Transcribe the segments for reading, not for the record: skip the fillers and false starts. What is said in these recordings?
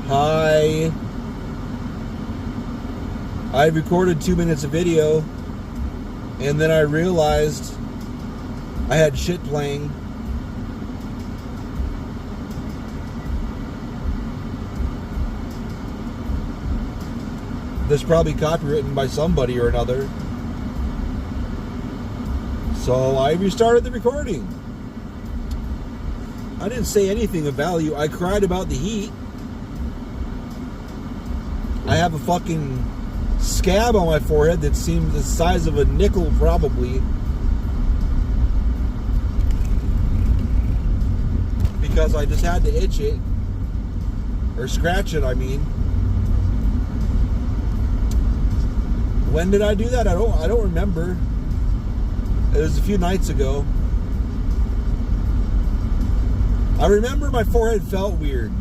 Hi. I recorded 2 minutes of video, and then I realized I had shit playing. That's probably copywritten by somebody or another. So I restarted the recording. I didn't say anything of value. I cried about the heat. I have a fucking scab on my forehead that seems the size of a nickel, probably. Because I just had to itch it. Or scratch it, I mean. When did I do that? I don't remember. It was a few nights ago. I remember my forehead felt weird.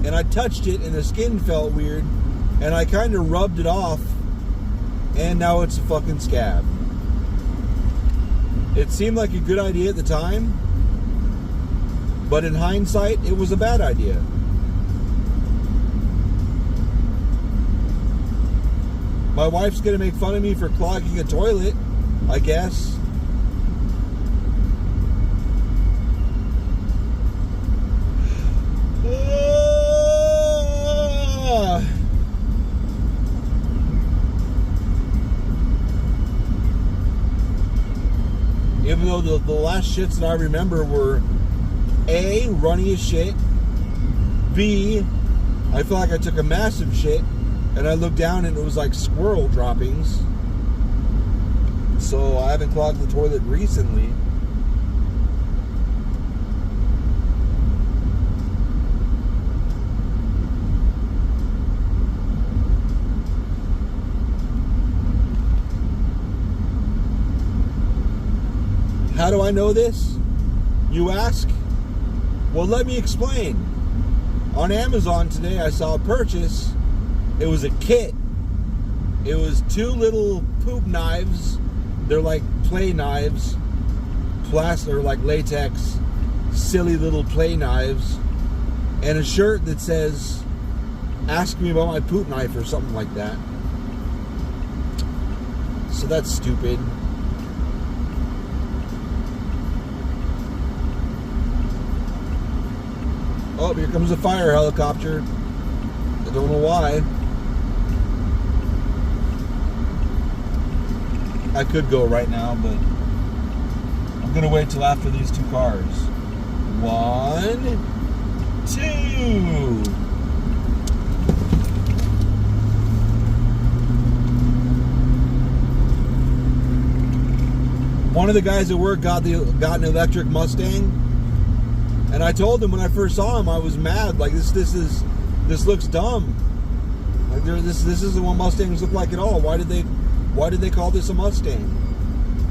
And I touched it and the skin felt weird. And I kind of rubbed it off. And now it's a fucking scab. It seemed like a good idea at the time. But in hindsight, it was a bad idea. My wife's going to make fun of me for clogging a toilet, I guess. Even though the last shits that I remember were A, runny as shit, B, I feel like I took a massive shit, and I looked down and it was like squirrel droppings. So I haven't clogged the toilet recently. How do I know this? You ask? Well, let me explain. On Amazon today, I saw a purchase. It was a kit. It was 2 little poop knives. They're like play knives. Plastic, or like latex, silly little play knives. And a shirt that says, "Ask me about my poop knife," or something like that. So that's stupid. Oh, here comes a fire helicopter. I don't know why. I could go right now, but I'm going to wait till after these 2 cars. 1, 2. One of the guys at work got an electric Mustang. And I told him when I first saw him, I was mad. Like this looks dumb. Like this isn't what Mustangs look like at all. Why did they call this a Mustang?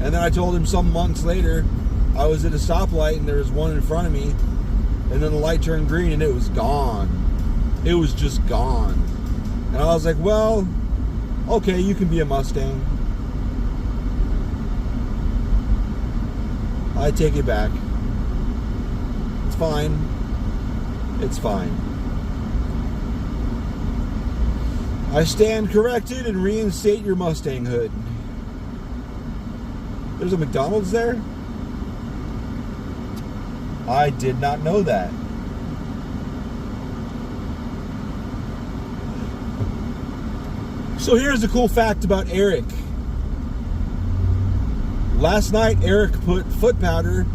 And then I told him some months later, I was at a stoplight and there was one in front of me, and then the light turned green and it was gone. It was just gone. And I was like, well, okay, you can be a Mustang. I take it back. It's fine. It's fine. I stand corrected and reinstate your Mustang hood. There's a McDonald's there? I did not know that. So here's a cool fact about Eric. Last night, Eric put foot powder,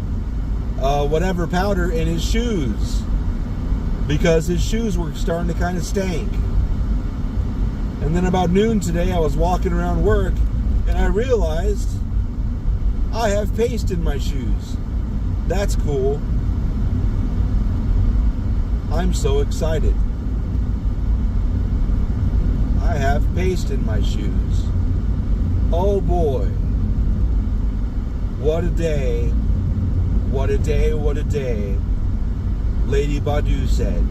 whatever powder, in his shoes because his shoes were starting to kind of stink. And then about noon today, I was walking around work and I realized I have paste in my shoes. That's cool. I'm so excited. I have paste in my shoes. Oh boy. What a day. What a day, what a day. Lady Badu said.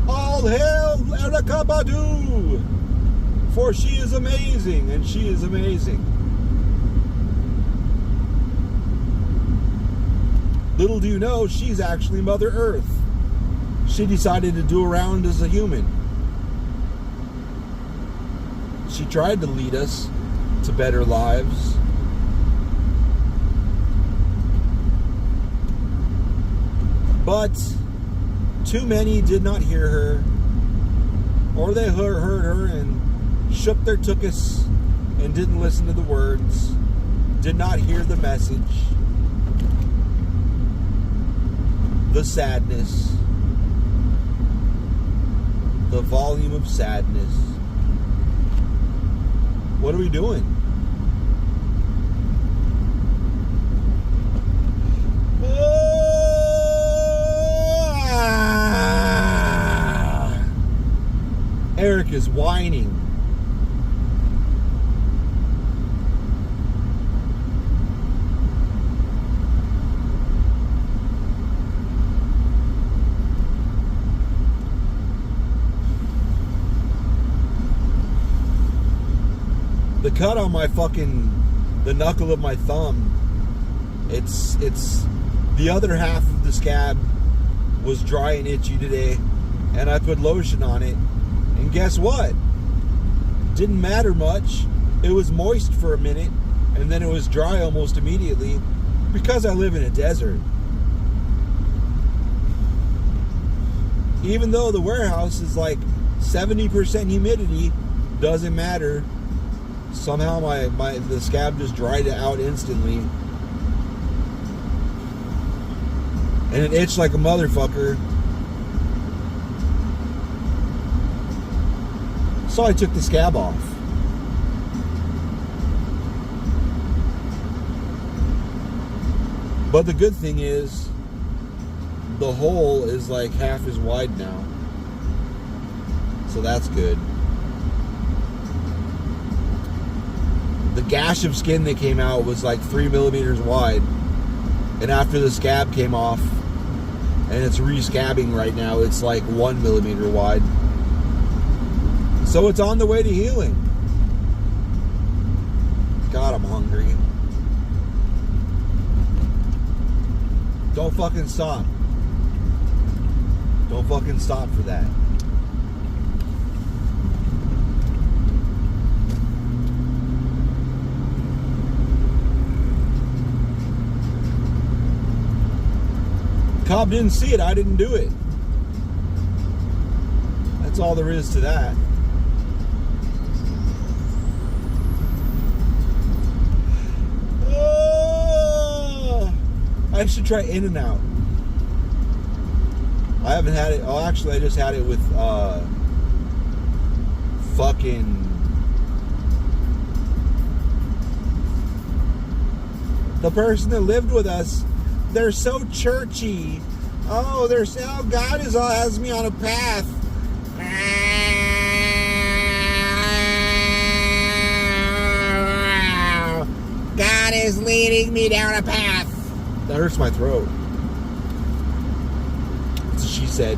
All hail Erykah Badu, for she is amazing, and she is amazing. Little do you know, she's actually Mother Earth. She decided to do around as a human. She tried to lead us to better lives. But too many did not hear her, or they heard her and shook their tuchus and didn't listen to the words, did not hear the message, the sadness, the volume of sadness. What are we doing? Eric is whining. The cut on my the knuckle of my thumb, it's the other half of the scab was dry and itchy today, and I put lotion on it, and guess what? Didn't matter much. It was moist for a minute, and then it was dry almost immediately, because I live in a desert. Even though the warehouse is like 70% humidity, doesn't matter. Somehow the scab just dried it out instantly. And it itched like a motherfucker. So I took the scab off. But the good thing is, the hole is like half as wide now. So that's good. The gash of skin that came out was like 3 millimeters wide. And after the scab came off, and it's re-scabbing right now, it's like 1 millimeter wide. So it's on the way to healing. God, I'm hungry. Don't fucking stop. Don't fucking stop for that. Cop didn't see it. I didn't do it. That's all there is to that. I should try In-N-Out. I haven't had it. Oh, actually, I just had it with fucking the person that lived with us. They're so churchy. Oh, God has me on a path. God is leading me down a path. That hurts my throat. That's what she said.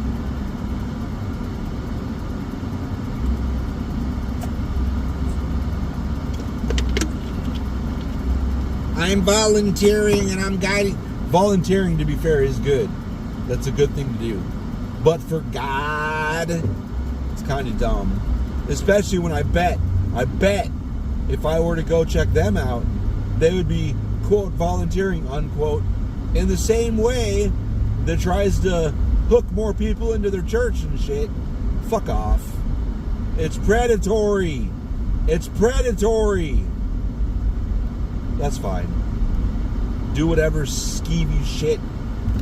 I'm volunteering and I'm guiding. Volunteering, to be fair, is good. That's a good thing to do. But for God, it's kind of dumb. Especially when I bet if I were to go check them out, they would be, quote, volunteering, unquote, in the same way that tries to hook more people into their church and shit. Fuck off. It's predatory. It's predatory. That's fine. Do whatever skeevy shit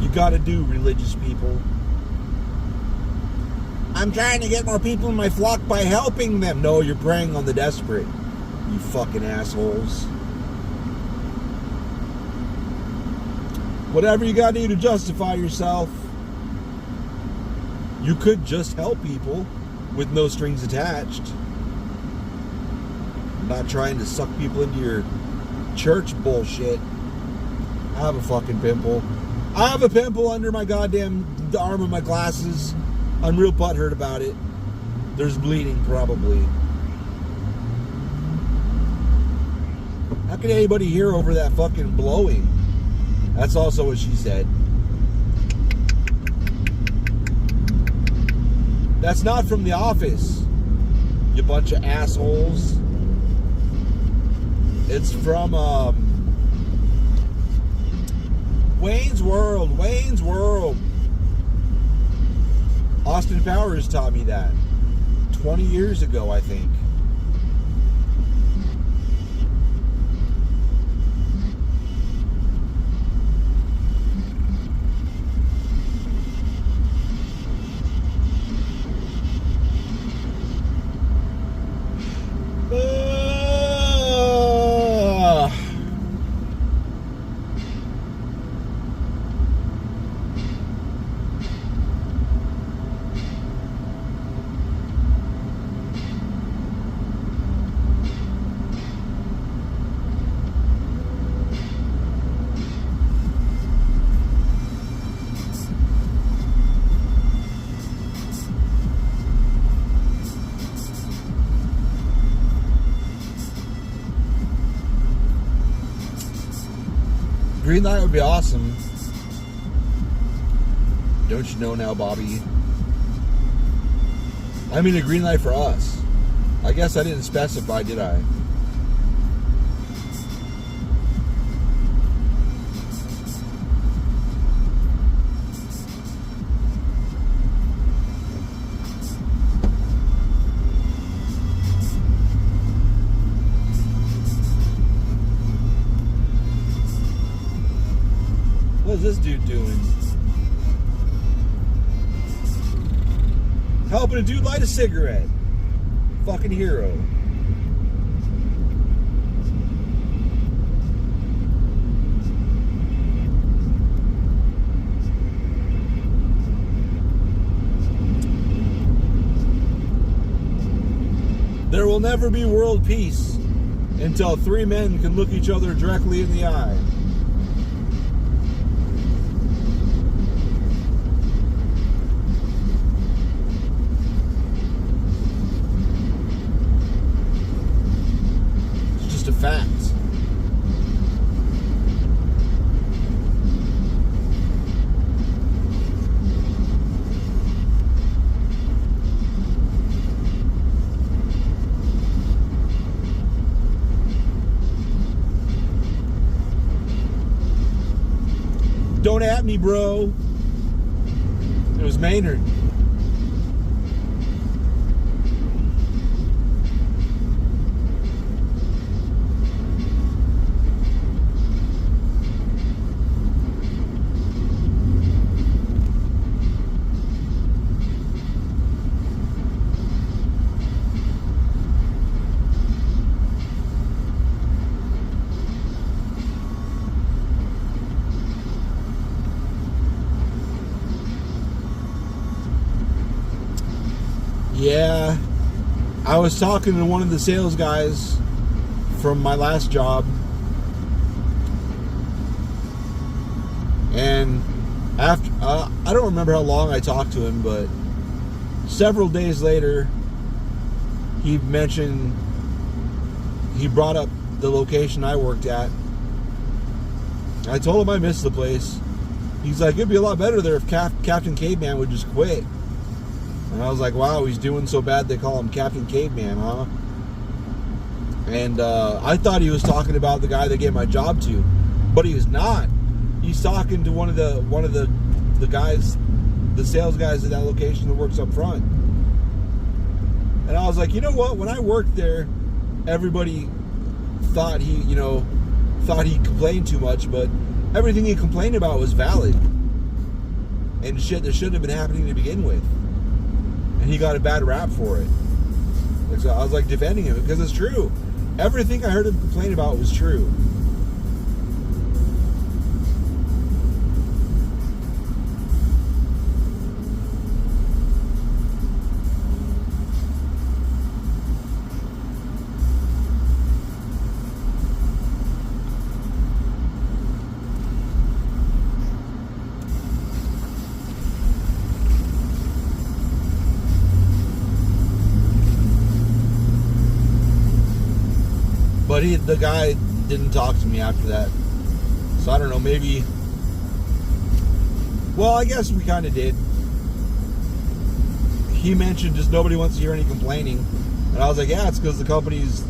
you gotta do, religious people. I'm trying to get more people in my flock by helping them. No, you're preying on the desperate. You fucking assholes. Whatever you gotta do to justify yourself. You could just help people with no strings attached. I'm not trying to suck people into your church bullshit. I have a fucking pimple. I have a pimple under my goddamn arm of my glasses. I'm real butthurt about it. There's bleeding, probably. How can anybody hear over that fucking blowing? That's also what she said. That's not from The Office, you bunch of assholes. It's from Wayne's World. Wayne's World. Austin Powers taught me that 20 years ago, I think. Green light would be awesome. Don't you know now, Bobby? I mean a green light for us. I guess I didn't specify, did I? What is this dude doing? Helping a dude light a cigarette. Fucking hero. There will never be world peace until three men can look each other directly in the eye. Fact. Don't at me, bro. It was Maynard. Yeah, I was talking to one of the sales guys from my last job, and after I don't remember how long I talked to him, but several days later, he brought up the location I worked at. I told him I missed the place. He's like, it'd be a lot better there if Captain Caveman would just quit. And I was like, wow, he's doing so bad they call him Captain Caveman, huh? And I thought he was talking about the guy that gave my job to, but he was not. He's talking to one of the guys, the sales guys at that location that works up front. And I was like, you know what? When I worked there, everybody thought he complained too much, but everything he complained about was valid and shit that shouldn't have been happening to begin with. And he got a bad rap for it. So I was like defending him because it's true. Everything I heard him complain about was true. But the guy didn't talk to me after that. So I don't know, maybe... Well, I guess we kind of did. he mentioned just nobody wants to hear any complaining. And I was like, yeah, it's because the company's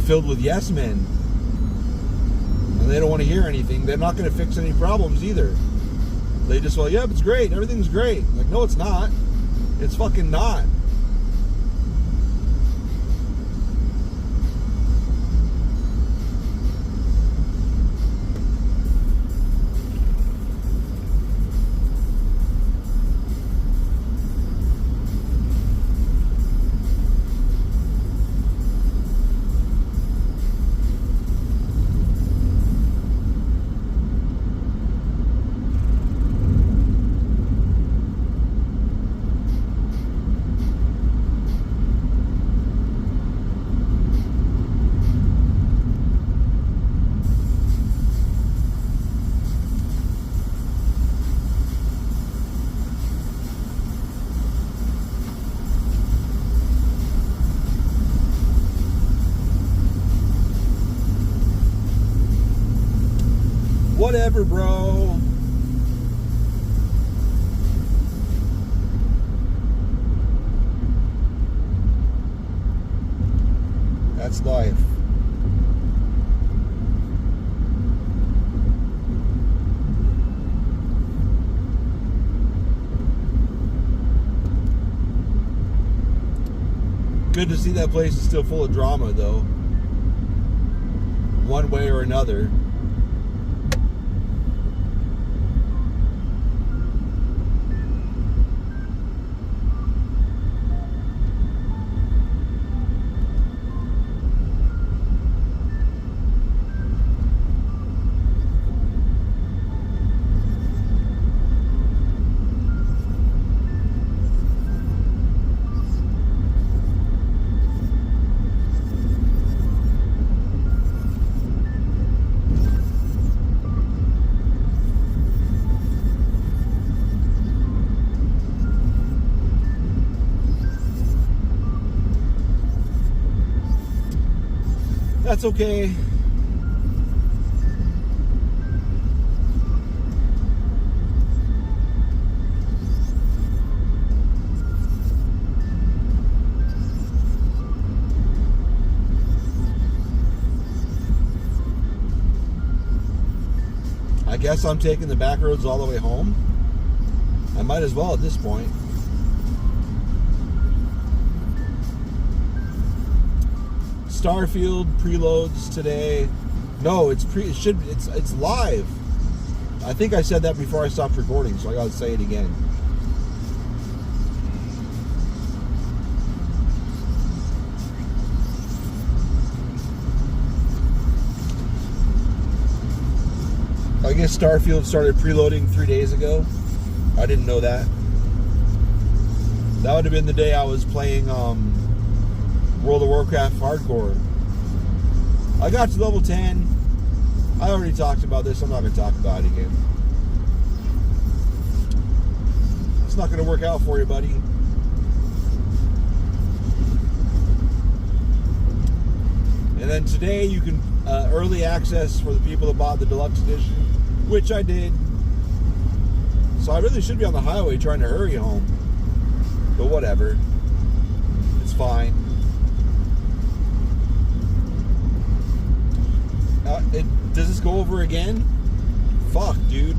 filled with yes men. And they don't want to hear anything. They're not going to fix any problems either. They just, well, yep, it's great. Everything's great. Like, no, it's not. It's fucking not. Whatever, bro. That's life. Good to see that place is still full of drama, though. One way or another. That's okay. I guess I'm taking the back roads all the way home. I might as well at this point. Starfield preloads today. No, it's live. I think I said that before I stopped recording, so I gotta say it again. I guess Starfield started preloading 3 days ago. I didn't know that. That would have been the day I was playing World of Warcraft Hardcore. I got to level 10. I already talked about this. I'm not going to talk about it again. It's not going to work out for you, buddy. And then today you can early access for the people that bought the deluxe edition, which I did. So I really should be on the highway trying to hurry home. But whatever. It's fine. Does this go over again? Fuck, dude.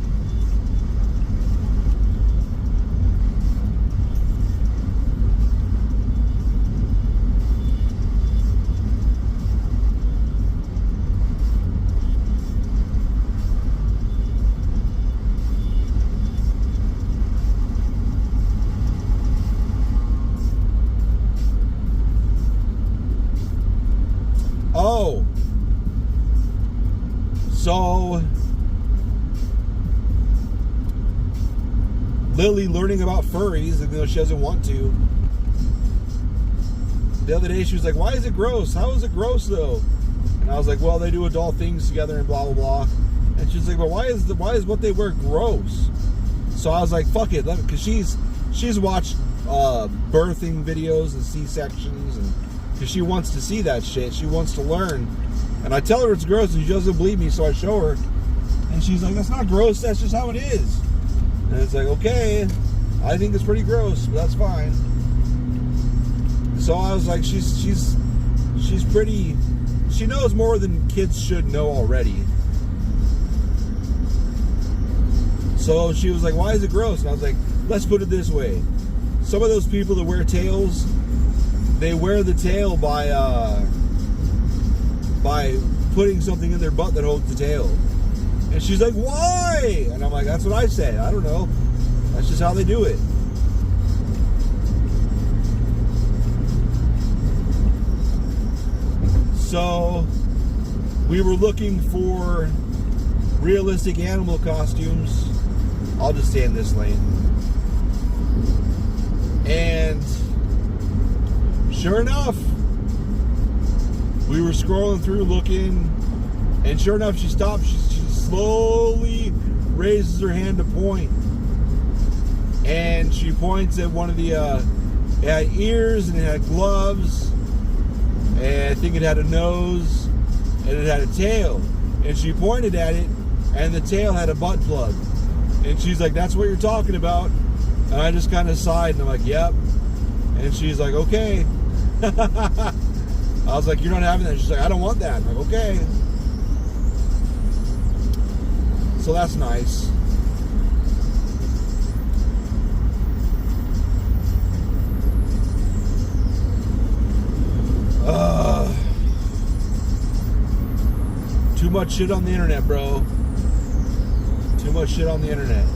Oh. So, Lily learning about furries, even though she doesn't want to. The other day she was like, why is it gross? How is it gross though? And I was like, well, they do adult things together and blah, blah, blah. And she's like, well, why is what they wear gross? So I was like, fuck it. Because she's watched birthing videos and C-sections, and because she wants to see that shit. She wants to learn. And I tell her it's gross, and she doesn't believe me, so I show her. And she's like, that's not gross, that's just how it is. And it's like, okay, I think it's pretty gross, but that's fine. So I was like, she's pretty. She knows more than kids should know already. So she was like, why is it gross? And I was like, let's put it this way. Some of those people that wear tails, they wear the tail by putting something in their butt that holds the tail. And she's like, why? And I'm like, that's what I said. I don't know. That's just how they do it. So we were looking for realistic animal costumes. I'll just stay in this lane. And sure enough, we were scrolling through looking, and sure enough, she stopped. She slowly raises her hand to point, and she points at one of the, it had ears and it had gloves, and I think it had a nose, and it had a tail, and she pointed at it, and the tail had a butt plug, and she's like, that's what you're talking about. And I just kind of sighed, and I'm like, yep. And she's like, okay. I was like, you're not having that? She's like, I don't want that. I'm like, okay. So that's nice. Too much shit on the internet, bro. Too much shit on the internet.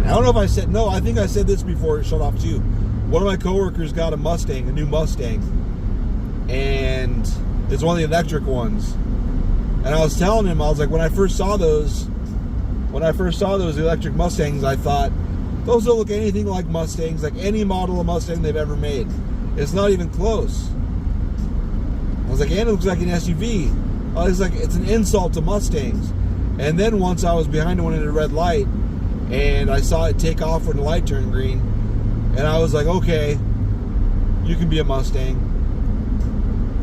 I don't know if I said, no, I think I said this before it shut off too. One of my coworkers got a Mustang, a new Mustang, and it's one of the electric ones. And I was telling him, I was like, when I first saw those electric Mustangs, I thought, those don't look anything like Mustangs, like any model of Mustang they've ever made. It's not even close. I was like, and it looks like an SUV. I was like, it's an insult to Mustangs. And then once I was behind one at a red light, and I saw it take off when the light turned green, and I was like, okay, you can be a Mustang.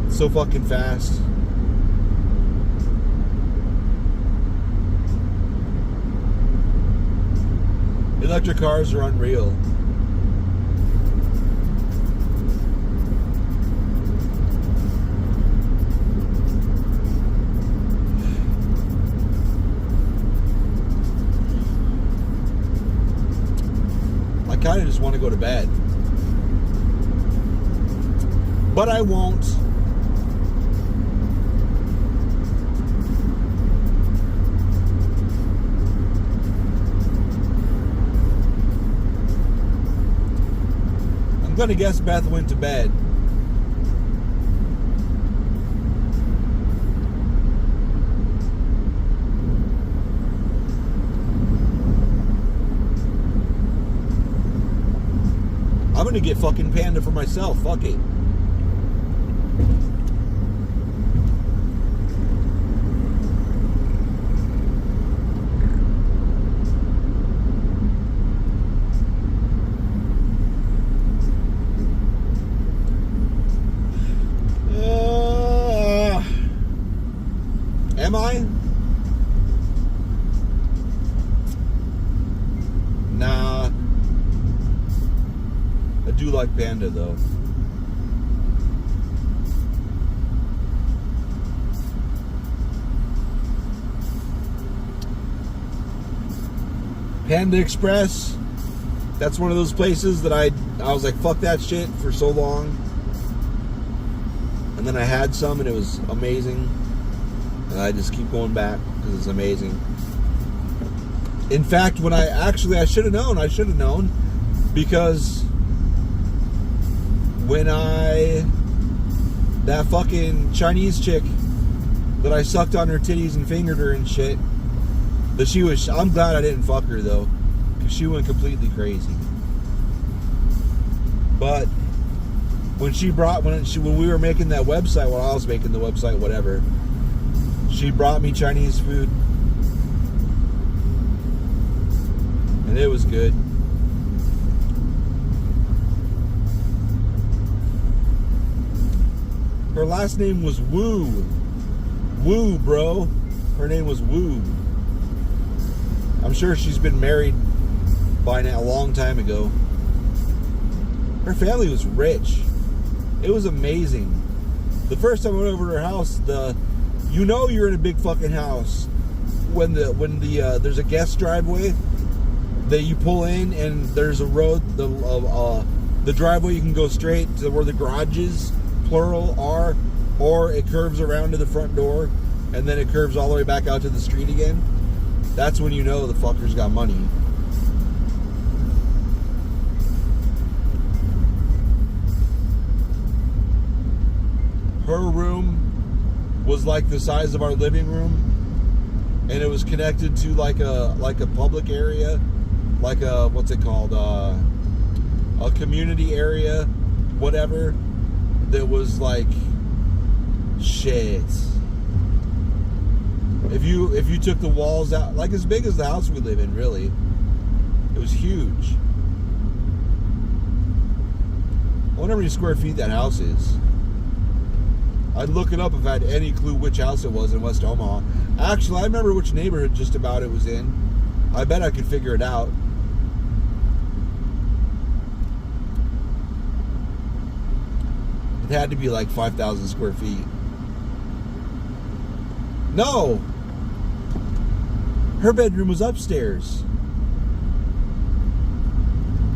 It's so fucking fast. Electric cars are unreal. I kind of just want to go to bed, but I won't. I'm gonna guess Beth went to bed. I'm gonna get fucking Panda for myself. Fuck it. Am I? Nah. I do like Panda though. Panda Express. That's one of those places that I was like, fuck that shit for so long. And then I had some and it was amazing. And I just keep going back because it's amazing. In fact, when I should have known because when that fucking Chinese chick that I sucked on her titties and fingered her and shit, I'm glad I didn't fuck her though, because she went completely crazy. But when we were making that website, when I was making the website, whatever, she brought me Chinese food, and it was good. Her last name was Wu. Wu, bro. Her name was Wu. I'm sure she's been married by now a long time ago. Her family was rich. It was amazing. The first time I went over to her house, you're in a big fucking house when there's a guest driveway that you pull in, and there's a road, the driveway you can go straight to where the garages, plural, are, or it curves around to the front door and then it curves all the way back out to the street again. That's when you know the fucker's got money. Her room was like the size of our living room, and it was connected to like a public area, like a, what's it called, a community area, whatever, that was like shit. If you took the walls out, like as big as the house we live in, really, it was huge. I wonder how many square feet that house is. I'd look it up if I had any clue which house it was in West Omaha. Actually, I remember which neighborhood just about it was in. I bet I could figure it out. It had to be like 5,000 square feet. No! Her bedroom was upstairs.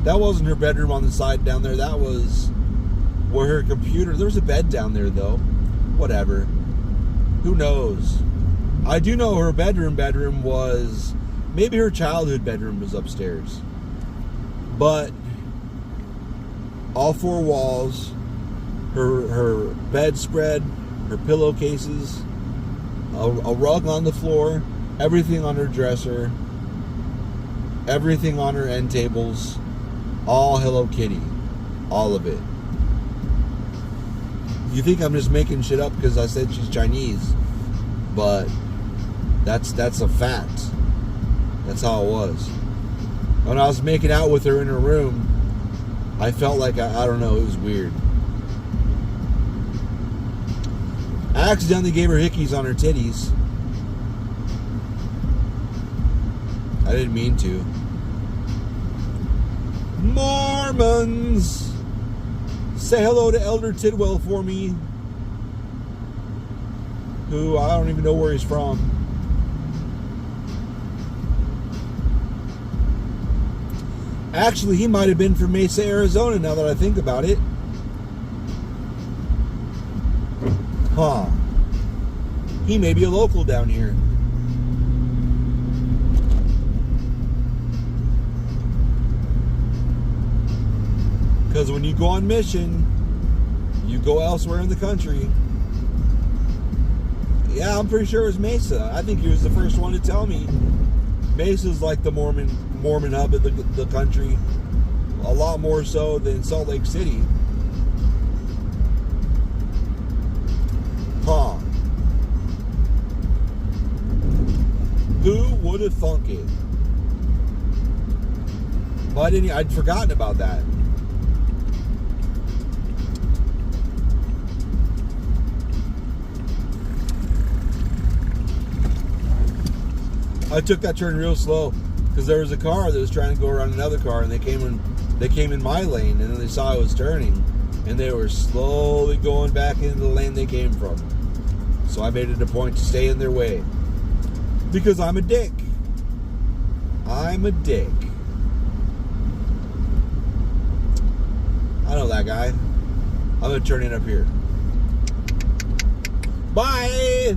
That wasn't her bedroom on the side down there. That was where her computer... There was a bed down there, though. Whatever. Who knows? I do know her bedroom was... Maybe her childhood bedroom was upstairs. But all four walls, her bedspread, her pillowcases, a rug on the floor, everything on her dresser, everything on her end tables, all Hello Kitty. All of it. You think I'm just making shit up because I said she's Chinese, but that's a fact. That's how it was. When I was making out with her in her room, I felt like, I don't know, it was weird. I accidentally gave her hickeys on her titties. I didn't mean to. Mormons! Say hello to Elder Tidwell for me. Who, I don't even know where he's from. Actually, he might have been from Mesa, Arizona, now that I think about it. Huh. He may be a local down here. Because when you go on mission, you go elsewhere in the country. Yeah, I'm pretty sure it was Mesa. I think he was the first one to tell me. Mesa's like the Mormon hub of the country. A lot more so than Salt Lake City. Huh. Who would have thunk it? But I'd forgotten about that. I took that turn real slow because there was a car that was trying to go around another car, and they came in my lane, and then they saw I was turning, and they were slowly going back into the lane they came from. So I made it a point to stay in their way because I'm a dick. I'm a dick. I know that guy. I'm gonna turn it up here. Bye.